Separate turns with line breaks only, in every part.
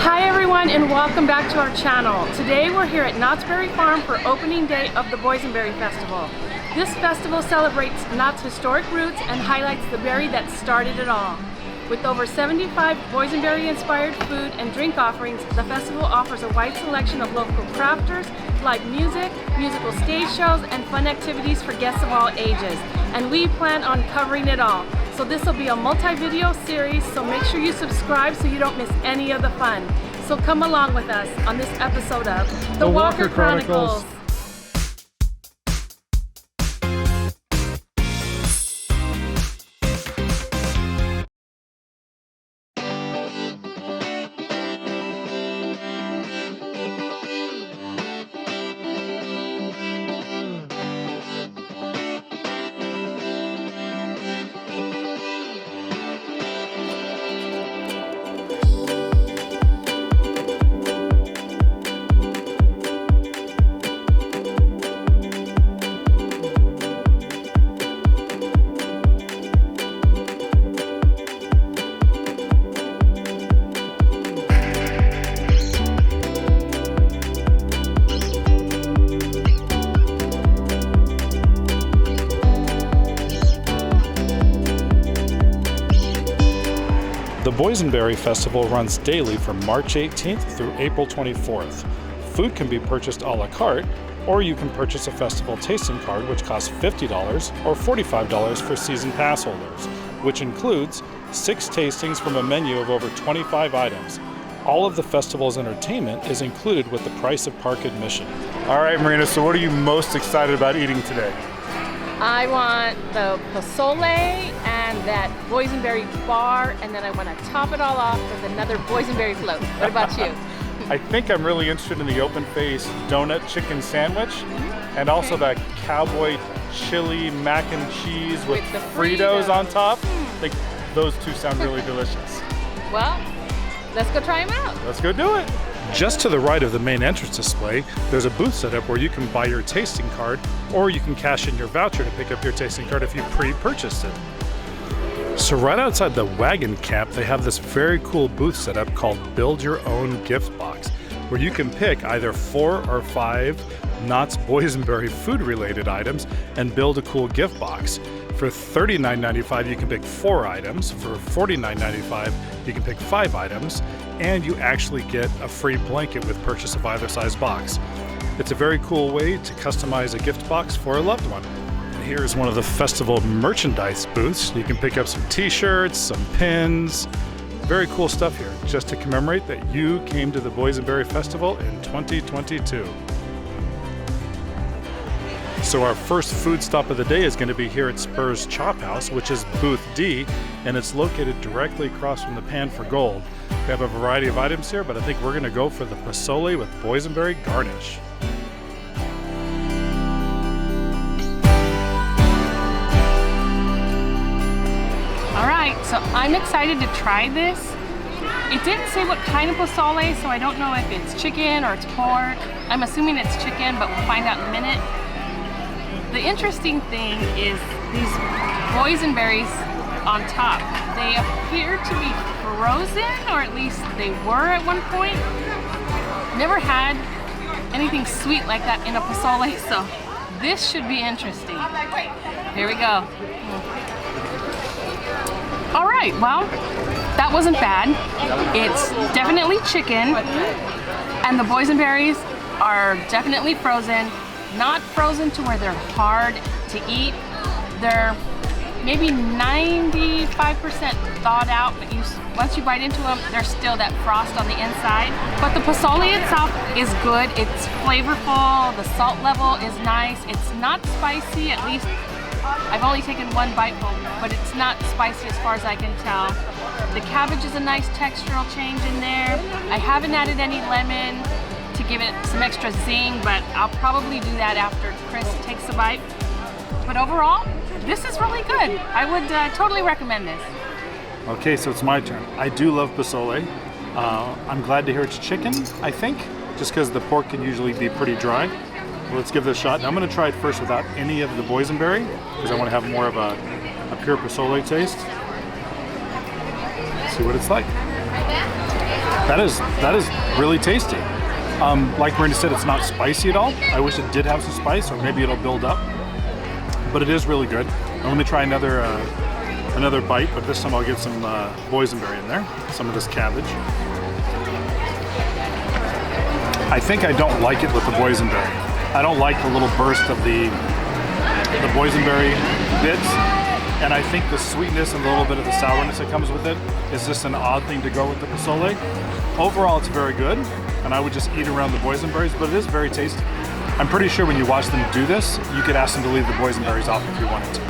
Hi everyone and welcome back to our channel. Today we're here at Knott's Berry Farm for opening day of the Boysenberry Festival. This festival celebrates Knott's historic roots and highlights the berry that started it all. With over 75 boysenberry inspired food and drink offerings, the festival offers a wide selection of local crafters, live music, musical stage shows, and fun activities for guests of all ages. And we plan on covering it all. So this will be a multi-video series, so make sure you subscribe so you don't miss any of the fun. So come along with us on this episode of The Walker Chronicles.
The Boysenberry Festival runs daily from March 18th through April 24th. Food can be purchased a la carte, or you can purchase a festival tasting card which costs $50 or $45 for season pass holders, which includes 6 tastings from a menu of over 25 items. All of the festival's entertainment is included with the price of park admission.
All right, Marina, so what are you most excited about eating today?
I want the pozole and that boysenberry bar, and then I want to top it all off with another boysenberry float. What about you?
I think I'm really interested in the open-faced donut chicken sandwich, and also that cowboy chili mac and cheese with
the
Fritos on top. I think those two sound really delicious.
Well, let's go try them out.
Let's go do it.
Just to the right of the main entrance display, there's a booth set up where you can buy your tasting card, or you can cash in your voucher to pick up your tasting card if you pre-purchased it. So right outside the wagon camp, they have this very cool booth set up called Build Your Own Gift Box, where you can pick either 4 or 5 Knott's Boysenberry food-related items and build a cool gift box. For $39.95, you can pick 4 items. For $49.95, you can pick 5 items, and you actually get a free blanket with purchase of either size box. It's a very cool way to customize a gift box for a loved one. And here is one of the festival merchandise booths. You can pick up some t-shirts, some pins, very cool stuff here, just to commemorate that you came to the Boysenberry Festival in 2022. So our first food stop of the day is going to be here at Spur's Chop House, which is booth D, and it's located directly across from the Pan for Gold. We have a variety of items here, but I think we're going to go for the pozole with boysenberry garnish.
All right, so I'm excited to try this. It didn't say what kind of pozole, so I don't know if it's chicken or it's pork. I'm assuming it's chicken, but we'll find out in a minute. The interesting thing is these boysenberries on top. They appear to be frozen, or at least they were at one point. Never had anything sweet like that in a pozole, so this should be interesting. Here we go. All right, well, that wasn't bad. It's definitely chicken, and the boysenberries are definitely frozen. Not frozen to where they're hard to eat. They're maybe 95% thawed out, but once you bite into them, there's still that frost on the inside. But the pozole itself is good. It's flavorful. The salt level is nice. It's not spicy, at least I've only taken one biteful, but it's not spicy as far as I can tell. The cabbage is a nice textural change in there. I haven't added any lemon to give it some extra zing, but I'll probably do that after Chris takes a bite. But overall, this is really good. I would totally recommend this.
Okay, so it's my turn. I do love pozole. I'm glad to hear it's chicken, I think, just because the pork can usually be pretty dry. Well, let's give this a shot. Now I'm going to try it first without any of the boysenberry, because I want to have more of a pure pozole taste. See what it's like. That is really tasty. Like Randy said, it's not spicy at all. I wish it did have some spice, or maybe it'll build up. But it is really good. And let me try another bite, but this time I'll get some boysenberry in there, some of this cabbage. I think I don't like it with the boysenberry. I don't like the little burst of the boysenberry bits, and I think the sweetness and a little bit of the sourness that comes with it is just an odd thing to go with the pozole. Overall, it's very good, and I would just eat around the boysenberries, but it is very tasty. I'm pretty sure when you watch them do this, you could ask them to leave the boysenberries off if you wanted to.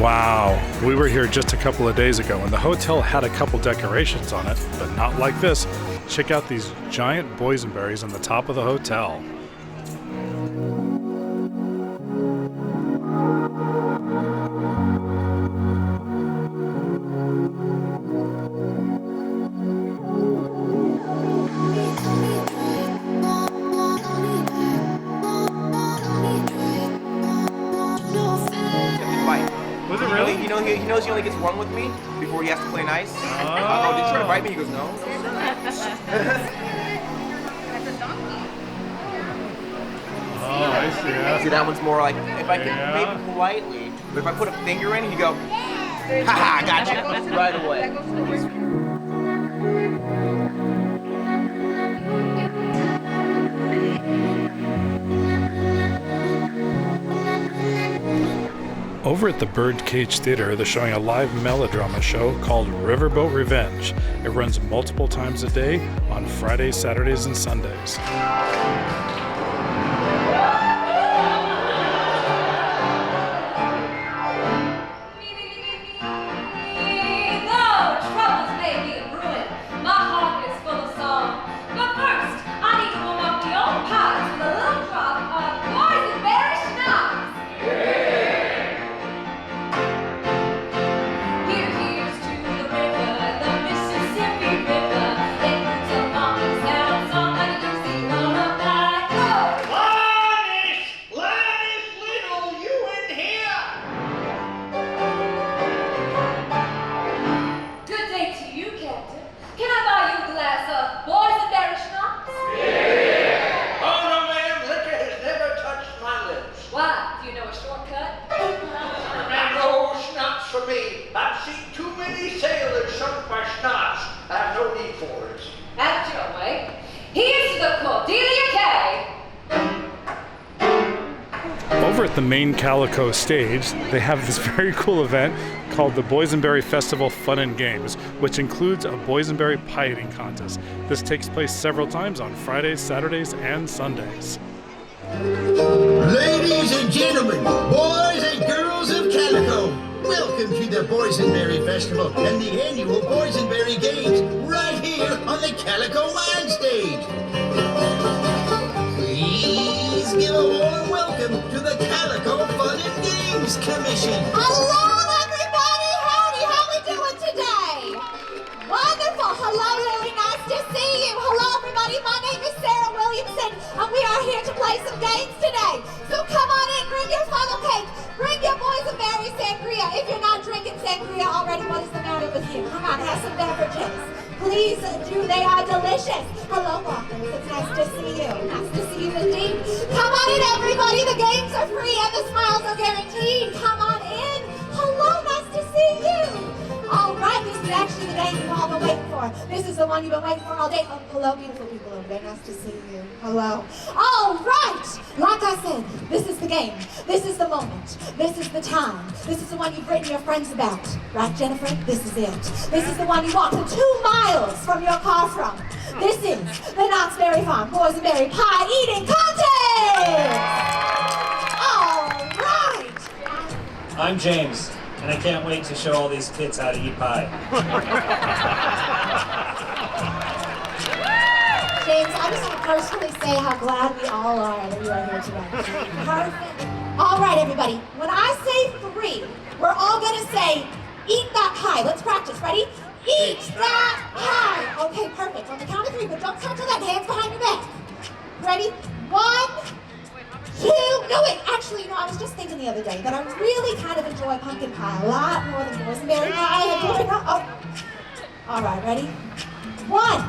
Wow, we were here just a couple of days ago and the hotel had a couple decorations on it, but not like this. Check out these giant boysenberries on the top of the hotel.
Was it really?
He knows he only gets one with me before he has to play nice. Oh, did you try to bite me? He goes, no.
Oh, I see. Yeah.
See, that one's more like, if I can maybe politely, but if I put a finger in, he'd go, haha, gotcha, right away.
Over at the Birdcage Theater, they're showing a live melodrama show called Riverboat Revenge. It runs multiple times a day on Fridays, Saturdays, and Sundays. Over at the main Calico stage, they have this very cool event called the Boysenberry Festival Fun and Games, which includes a boysenberry pie eating contest. This takes place several times on Fridays, Saturdays, and Sundays.
Ladies and gentlemen, boys and girls of Calico, welcome to the Boysenberry Festival and the annual Boysenberry Games right here on the Calico Wine Stage. Please give a warm welcome to the Calico Fun and Games Commission.
Hello, everybody! Howdy, how we doing today? Wonderful! Hello, really nice to see you. Hello, everybody. My name is Sarah Williamson, and we are here to play some games today. So come on in, bring your funnel cake, bring your boysenberry sangria. If you're not drinking sangria already, what is the matter with you? Come on, have some beverages. Please do, they are delicious. Hello, walkers, it's nice to see you. Nice to see you indeed. Come on in, everybody, the games are free and the smiles are guaranteed. Come on in. Hello, nice to see you. All right, this is actually the game you've all been waiting for. This is the one you've been waiting for all day. Oh, hello, beautiful people over there. Nice to see you. Hello. All right. Like I said, this is the game. This is the moment. This is the time. This is the one you've written your friends about. Right, Jennifer? This is it. This is the one you walked 2 miles from your car from. This is the Knott's Berry Farm Boysenberry Pie Eating Contest! All right.
I'm James, and I can't wait to show all these kids how to eat pie.
James, I just want to personally say how glad we all are that you are here today. Perfect. All right, everybody. When I say 3, we're all going to say, eat that pie. Let's practice. Ready? Eat that pie. Okay, perfect. On the count of 3, but don't touch that. Hands behind your back. Ready? 1, 2. No, wait. Actually, I was just thinking the other day that I really kind of enjoy pumpkin pie a lot more than boysenberry pie. Oh. All right, ready? 1,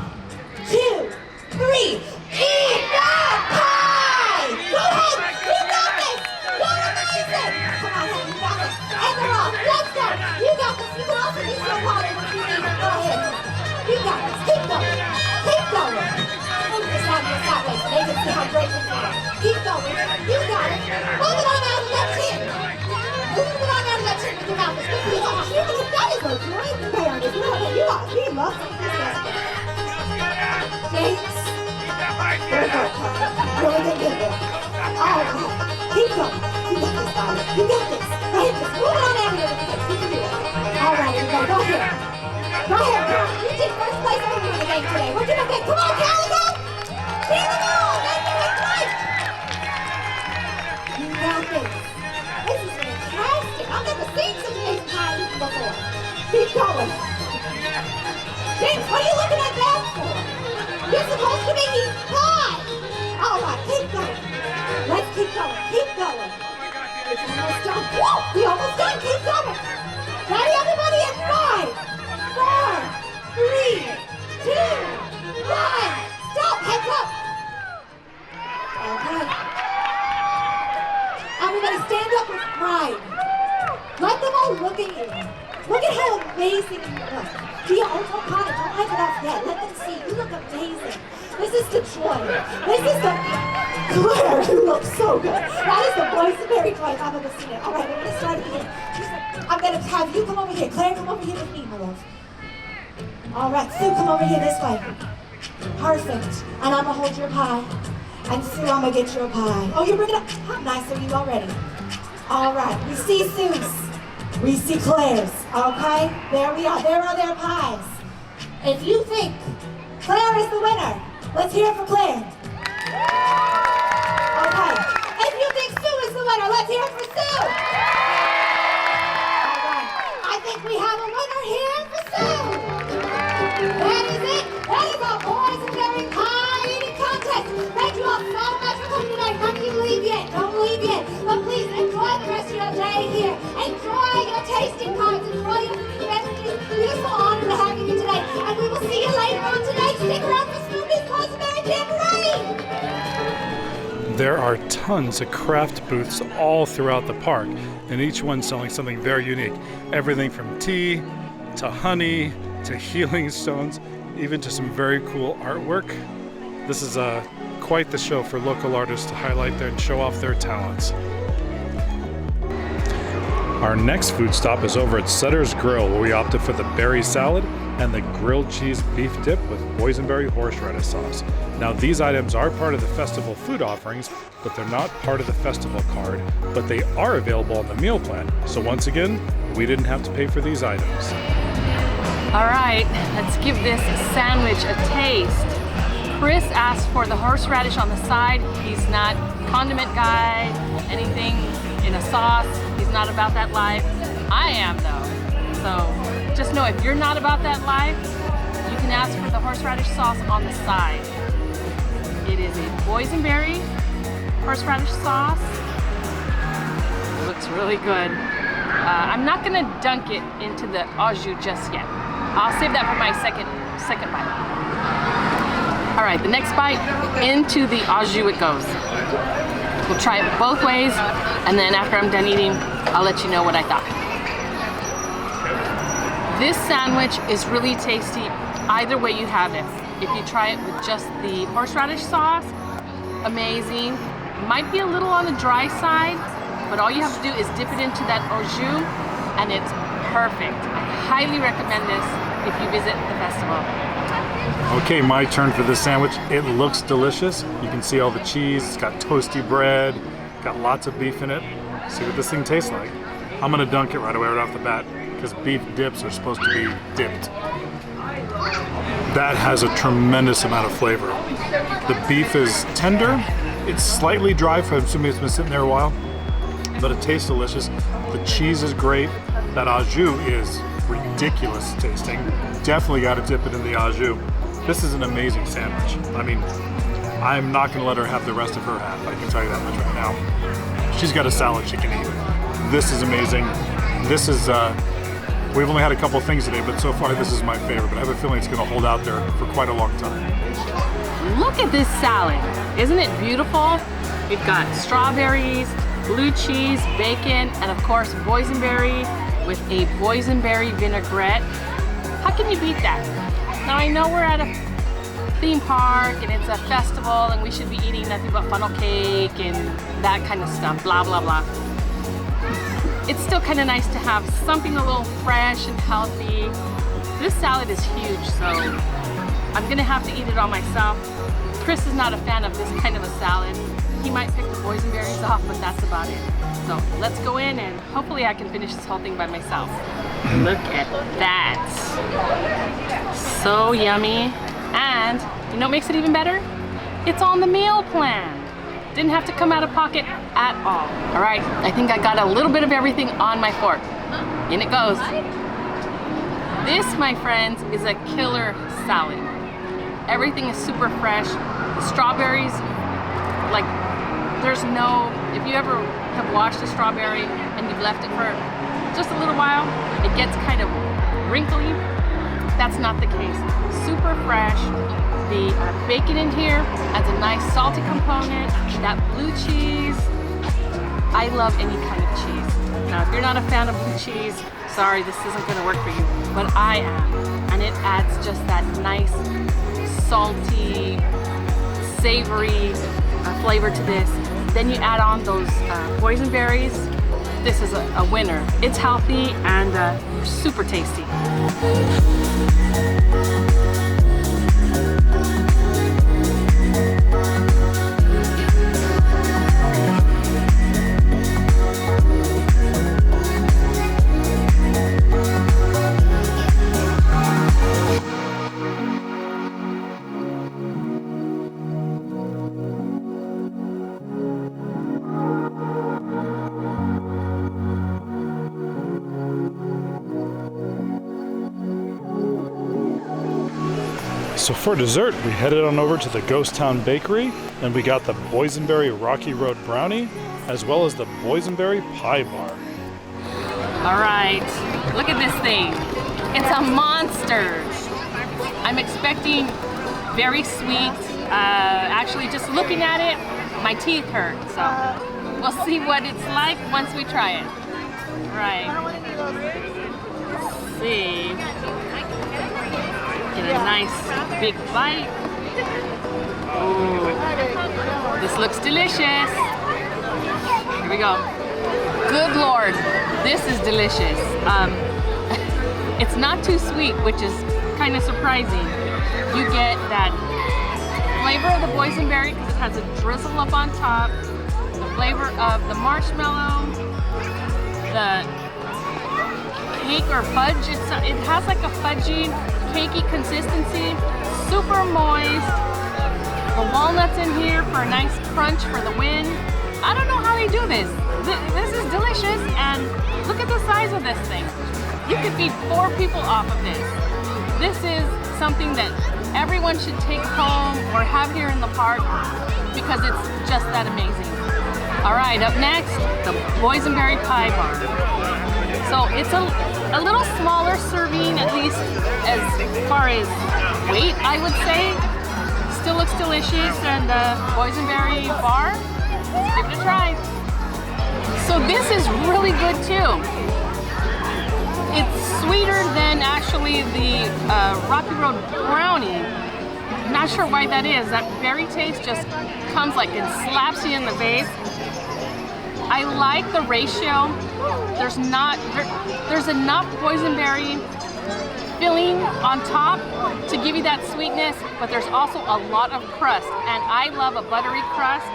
2, 3. Eat that pie! Go ahead! You got this! You're amazing! Come on, honey, you got this. And they're off. Let's go! You got this. You can also use your water if you need it. Go ahead. You got this. Keep going. Keep going. Move this out of your sideways so they can see how great you are. Keep going. You got it. Move it on out of that tin. Move it on out of that tin with your mouth as quickly as possible. That is a great prepared. If you know what you are, he loves it. James. Very good. Really good, good, good. All right. Keep going. You got this, darling. You got this. Go ahead. Just move it on out of your face. You can do it. All right, everybody. Go ahead. Go ahead. Come on. You take first place over here in the game today. We're doing okay. Come on, Calico. Cheer them on. Make them excited. You got this. This is fantastic. I've never seen such amazing pie eating before. Keep going. James, what are you looking at that for? You're supposed to be eating pie. All right, keep going. Let's keep going. Keep going. It's almost done. Whoa, we almost done. Keep going. Ready, everybody? In 5, 4, 3, 2, 1. Stop. Heads up. Okay. Everybody stand up with pride. Let them all look at you. Look at how amazing you look. Don't cut it. Don't wipe it off yet. Let them see. You look amazing. This is the joy. This is the Claire. You look so good. That is the Boysenberry joy if I've ever seen it. All right, we're going to start again. I'm going to have you come over here. Claire, come over here with me, my love. All right, Sue, come over here this way. Perfect. And I'm going to hold your pie. And Sue, I'm going to get your pie. Oh, you're bringing up. How nice are you already? All right, we see Sue's. We see Claire's, okay? There we are, there are their pies. If you think Claire is the winner, let's hear it for Claire. Okay, if you think Sue is the winner, let's hear it for Sue. All right, I think we have a winner here for Sue. That is it. That is our Boysenberry pie eating contest. Thank you all so much for coming tonight. Don't you leave yet, don't leave yet. But please enjoy the rest of your day here. Enjoy your tasting cards. Enjoy your food and beverages. We're so honored to have you here today. And we will see you later on today. Stick around for Snoopy's Boysenberry Jamboree.
There are tons of craft booths all throughout the park, and each one selling something very unique. Everything from tea to honey to healing stones, even to some very cool artwork. This is quite the show for local artists to highlight and show off their talents. Our next food stop is over at Sutter's Grill, where we opted for the berry salad and the grilled cheese beef dip with boysenberry horseradish sauce. Now, these items are part of the festival food offerings, but they're not part of the festival card, but they are available on the meal plan. So once again, we didn't have to pay for these items.
All right, let's give this sandwich a taste. Chris asked for the horseradish on the side. He's not a condiment guy, anything in a sauce. He's not about that life. I am though. So just know if you're not about that life, you can ask for the horseradish sauce on the side. It is a boysenberry horseradish sauce. Looks really good. I'm not gonna dunk it into the au jus just yet. I'll save that for my second bite. All right, the next bite, into the au jus it goes. We'll try it both ways, and then after I'm done eating, I'll let you know what I thought. This sandwich is really tasty either way you have it. If you try it with just the horseradish sauce, amazing. Might be a little on the dry side, but all you have to do is dip it into that au jus, and it's perfect. I highly recommend this if you visit the festival.
Okay, my turn for this sandwich. It looks delicious. You can see all the cheese. It's got toasty bread, got lots of beef in it. See what this thing tastes like. I'm gonna dunk it right away, right off the bat, because beef dips are supposed to be dipped. That has a tremendous amount of flavor. The beef is tender. It's slightly dry for somebody that's been sitting there a while, but it tastes delicious. The cheese is great. That au jus is ridiculous tasting. Definitely got to dip it in the au jus. This is an amazing sandwich. I mean, I'm not going to let her have the rest of her half. I can tell you that much right now. She's got a salad she can eat. This is amazing. This is We've only had a couple things today, but so far this is my favorite. But I have a feeling it's going to hold out there for quite a long time.
Look at this salad. Isn't it beautiful? We've got strawberries, blue cheese, bacon, and of course boysenberry with a boysenberry vinaigrette. How can you beat that? Now I know we're at a theme park and it's a festival and we should be eating nothing but funnel cake and that kind of stuff, blah, blah, blah. It's still kind of nice to have something a little fresh and healthy. This salad is huge, so I'm gonna have to eat it all myself. Chris is not a fan of this kind of a salad. He might pick the boysenberries off, but that's about it. So let's go in and hopefully I can finish this whole thing by myself. Look at that. So yummy. And you know what makes it even better? It's on the meal plan. Didn't have to come out of pocket at all. All right, I think I got a little bit of everything on my fork. In it goes. This, my friends, is a killer salad. Everything is super fresh. The strawberries, like, there's no, if you ever have washed a strawberry and you've left it for just a little while, it gets kind of wrinkly. That's not the case. Super fresh. The bacon in here adds a nice salty component. That blue cheese, I love any kind of cheese. Now, if you're not a fan of blue cheese, sorry, this isn't gonna work for you, but I am. And it adds just that nice, salty, savory flavor to this. Then you add on those boysenberries. This is a winner. It's healthy and super tasty.
So for dessert, we headed on over to the Ghost Town Bakery, and we got the Boysenberry Rocky Road Brownie, as well as the Boysenberry Pie Bar.
All right, look at this thing. It's a monster. I'm expecting very sweet. Actually, just looking at it, my teeth hurt. So we'll see what it's like once we try it. Right. Let's see. Get a nice big bite. Ooh, this looks delicious. Here we go. Good Lord, this is delicious. It's not too sweet, which is kind of surprising. You get that flavor of the boysenberry because it has a drizzle up on top, the flavor of the marshmallow, the cake or fudge. It has like a fudgy, cakey consistency, super moist. The walnuts in here for a nice crunch for the win. I don't know how they do this. This is delicious, and look at the size of this thing. You could feed 4 people off of this. This is something that everyone should take home or have here in the park because it's just that amazing. All right, up next, the Boysenberry Pie Bar. So it's a little smaller serving, at least as far as weight, I would say. Still looks delicious, and the Boysenberry bar, let's give it a try. So this is really good too. It's sweeter than actually the Rocky Road Brownie. I'm not sure why that is. That berry taste just comes like and slaps you in the face. I like the ratio. There's enough boysenberry filling on top to give you that sweetness, but there's also a lot of crust, and I love a buttery crust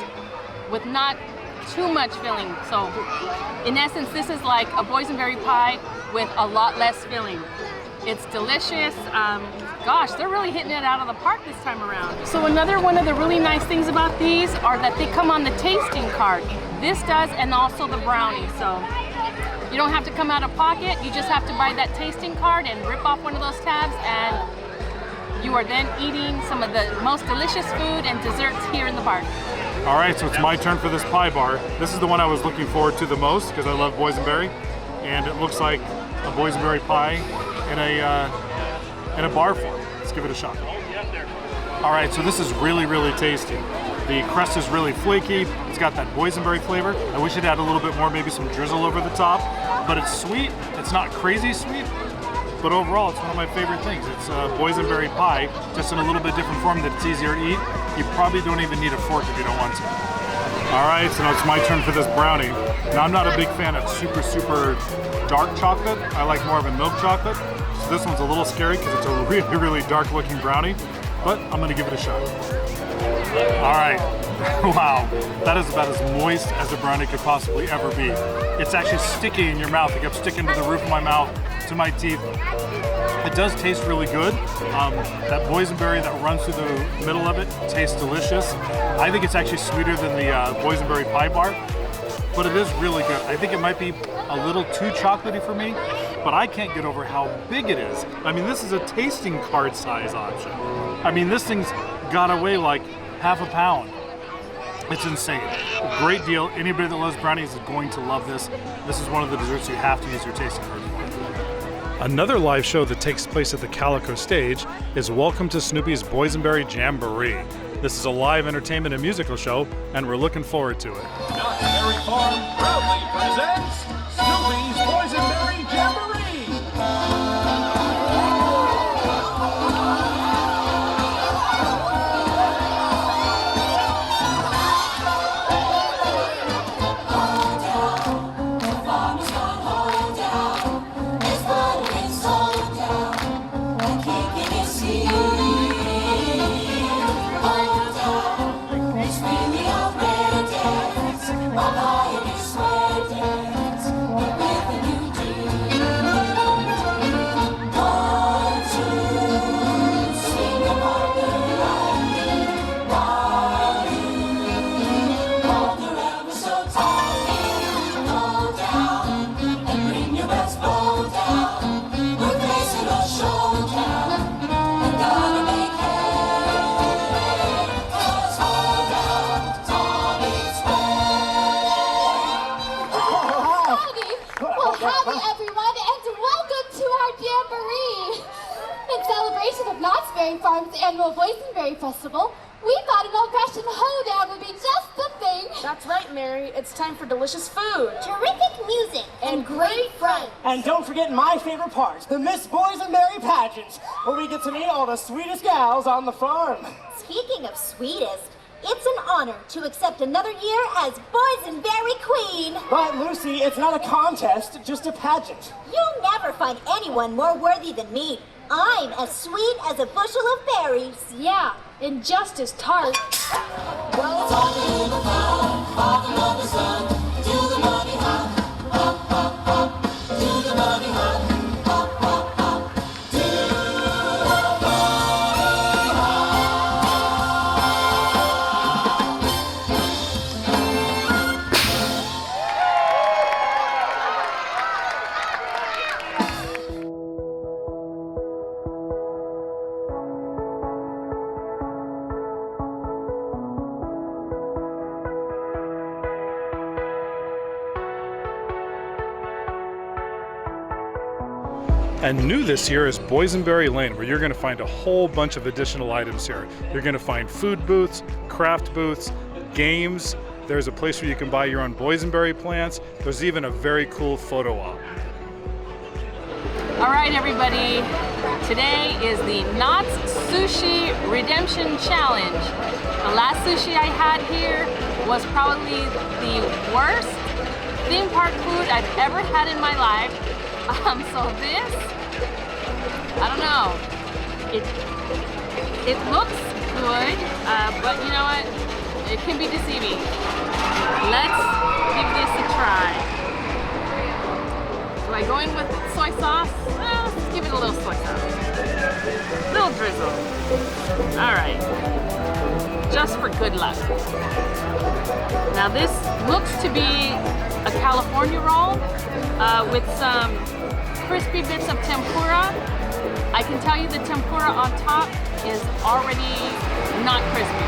with not too much filling. So in essence, this is like a boysenberry pie with a lot less filling. It's delicious. Gosh, they're really hitting it out of the park this time around. So another one of the really nice things about these are that they come on the tasting card. This does, and also the brownie. So you don't have to come out of pocket. You just have to buy that tasting card and rip off one of those tabs, and you are then eating some of the most delicious food and desserts here in the park.
All right, so it's my turn for this pie bar. This is the one I was looking forward to the most because I love boysenberry, and it looks like a boysenberry pie in a bar form. Let's give it a shot. All right, so this is really, really tasty. The crust is really flaky. It's got that boysenberry flavor. I wish it had a little bit more, maybe some drizzle over the top, but it's sweet. It's not crazy sweet, but overall, it's one of my favorite things. It's boysenberry pie, just in a little bit different form that it's easier to eat. You probably don't even need a fork if you don't want to. All right, so now it's my turn for this brownie. Now, I'm not a big fan of super, super dark chocolate. I like more of a milk chocolate. So this one's a little scary because it's a really, really dark looking brownie, but I'm gonna give it a shot. All right, wow, that is about as moist as a brownie could possibly ever be. It's actually sticky in your mouth. It kept sticking to the roof of my mouth, to my teeth. It does taste really good. That boysenberry that runs through the middle of it tastes delicious. I think it's actually sweeter than the boysenberry pie bar, but it is really good. I think it might be a little too chocolatey for me, but I can't get over how big it is. I mean, this is a tasting card size option. I mean, this thing's got to weigh like half a pound. It's insane. Great deal. Anybody that loves brownies is going to love this. This is one of the desserts you have to use your tasting card for.
Another live show that takes place at the Calico stage is Welcome to Snoopy's Boysenberry Jamboree. This is a live entertainment and musical show, and we're looking forward to it.
Knott's Berry Farm proudly presents Snoopy's Boysenberry Jamboree.
Farm's annual Boysenberry Festival, we thought an old-fashioned hoedown would be just the thing.
That's right, Mary. It's time for delicious food.
Terrific music and great friends.
And don't forget my favorite part, the Miss Boysenberry pageant, where we get to meet all the sweetest gals on the farm.
Speaking of sweetest, it's an honor to accept another year as Boysenberry Queen.
But Lucy, it's not a contest, just a pageant.
You'll never find anyone more worthy than me. I'm as sweet as a bushel of berries.
Yeah, and just as tart.
Well, it's all in the fun, Father, Mother, Son, to the money hop, hop, hop, hop, to the money hop, hop, hop, hop, to the
And new this year is Boysenberry Lane, where you're going to find a whole bunch of additional items here. You're going to find food booths, craft booths, games. There's a place where you can buy your own boysenberry plants. There's even a very cool photo op.
All right, everybody. Today is the Knott's Sushi Redemption Challenge. The last sushi I had here was probably the worst theme park food I've ever had in my life. So this, I don't know, it looks good, but you know what, it can be deceiving. Let's give this a try. Do I go in with soy sauce? Well, let's give it a little soy sauce. Little drizzle. All right, just for good luck. Now this looks to be a California roll with some crispy bits of tempura. I can tell you the tempura on top is already not crispy.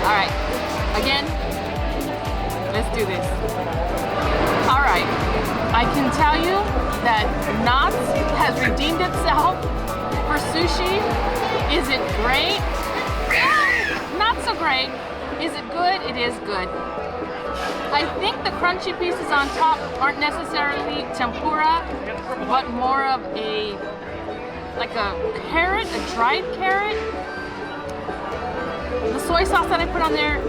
All right, again, let's do this. All right, I can tell you that Knott's has redeemed itself for sushi. Is it great? Not so great. Is it good? It is good. I think the crunchy pieces on top aren't necessarily tempura, but more of like a carrot, a dried carrot. The soy sauce that I put on there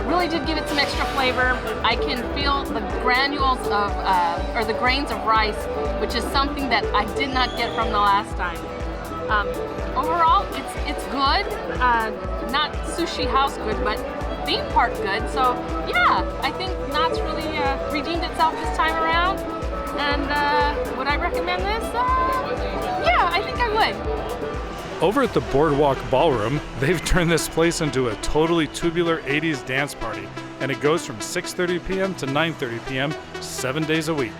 really did give it some extra flavor. I can feel the granules of, or the grains of rice, which is something that I did not get from the last time. Overall, it's good. Not sushi house good, but theme park good. So yeah, I think Knott's really redeemed itself this time around. And would I recommend this? Yeah, I think I would.
Over at the Boardwalk Ballroom, they've turned this place into a totally tubular 80s dance party, and it goes from 6:30 p.m. to 9:30 p.m. 7 days a week.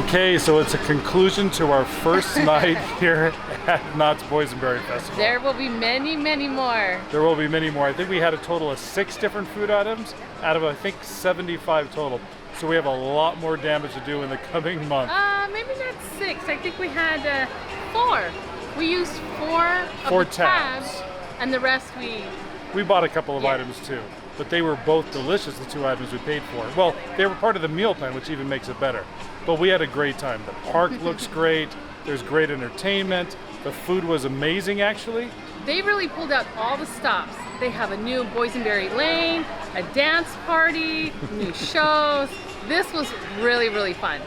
Okay, so it's a conclusion to our first night here at Knott's Boysenberry Festival.
There will be many, many more.
There will be many more. I think we had a total of 6 different food items out of, I think, 75 total. So we have a lot more damage to do in the coming month.
Maybe not 6. I think we had 4. We used 4 of
Four
the
tabs.
and the rest
We bought a couple of items too, but they were both delicious, the 2 items we paid for. Well, they were part of the meal plan, which even makes it better. But we had a great time. The park looks great. There's great entertainment. The food was amazing, actually.
They really pulled out all the stops. They have a new Boysenberry Lane, a dance party, new shows. This was really, really fun.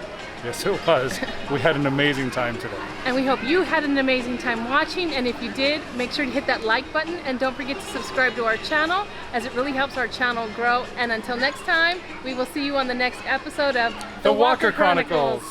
Yes, it was. We had an amazing time today.
And we hope you had an amazing time watching. And if you did, make sure to hit that like button and don't forget to subscribe to our channel, as it really helps our channel grow. And until next time, we will see you on the next episode of
The Walker Chronicles.